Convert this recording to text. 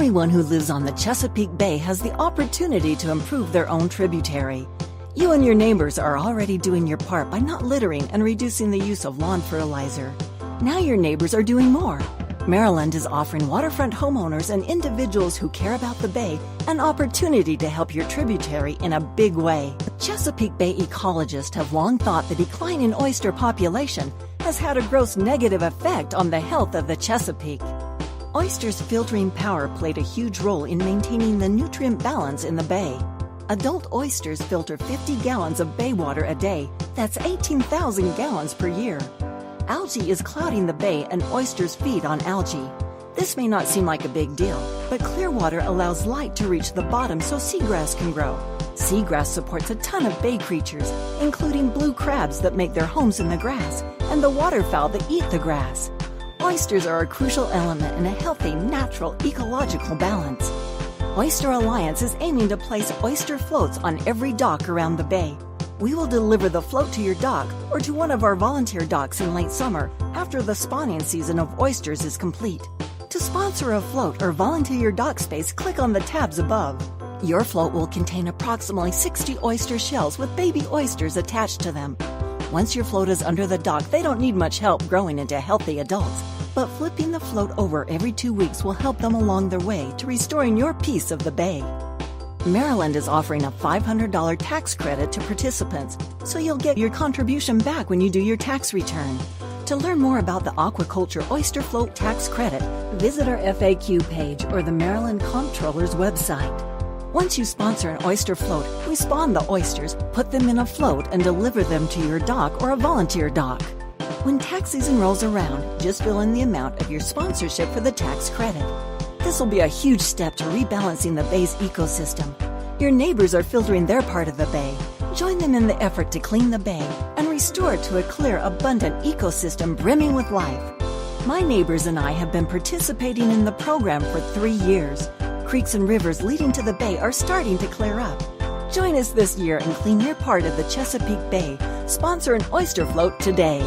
Everyone who lives on the Chesapeake Bay has the opportunity to improve their own tributary. You and your neighbors are already doing your part by not littering and reducing the use of lawn fertilizer. Now your neighbors are doing more. Maryland is offering waterfront homeowners and individuals who care about the bay an opportunity to help your tributary in a big way. Chesapeake Bay ecologists have long thought the decline in oyster population has had a gross negative effect on the health of the Chesapeake. Oysters' filtering power played a huge role in maintaining the nutrient balance in the bay. Adult oysters filter 50 gallons of bay water a day. That's 18,000 gallons per year. Algae is clouding the bay and oysters feed on algae. This may not seem like a big deal, but clear water allows light to reach the bottom so seagrass can grow. Seagrass supports a ton of bay creatures, including blue crabs that make their homes in the grass, and the waterfowl that eat the grass. Oysters are a crucial element in a healthy, natural, ecological balance. Oyster Alliance is aiming to place oyster floats on every dock around the bay. We will deliver the float to your dock or to one of our volunteer docks in late summer after the spawning season of oysters is complete. To sponsor a float or volunteer your dock space, click on the tabs above. Your float will contain approximately 60 oyster shells with baby oysters attached to them. Once your float is under the dock, they don't need much help growing into healthy adults, but flipping the float over every 2 weeks will help them along their way to restoring your piece of the bay. Maryland is offering a $500 tax credit to participants, so you'll get your contribution back when you do your tax return. To learn more about the aquaculture oyster float tax credit, visit our FAQ page or the Maryland Comptroller's website. Once you sponsor an oyster float, we spawn the oysters, put them in a float, and deliver them to your dock or a volunteer dock. When tax season rolls around, just fill in the amount of your sponsorship for the tax credit. This will be a huge step to rebalancing the bay's ecosystem. Your neighbors are filtering their part of the bay. Join them in the effort to clean the bay and restore it to a clear, abundant ecosystem brimming with life. My neighbors and I have been participating in the program for 3 years. Creeks and rivers leading to the bay are starting to clear up. Join us this year and clean your part of the Chesapeake Bay. Sponsor an oyster float today.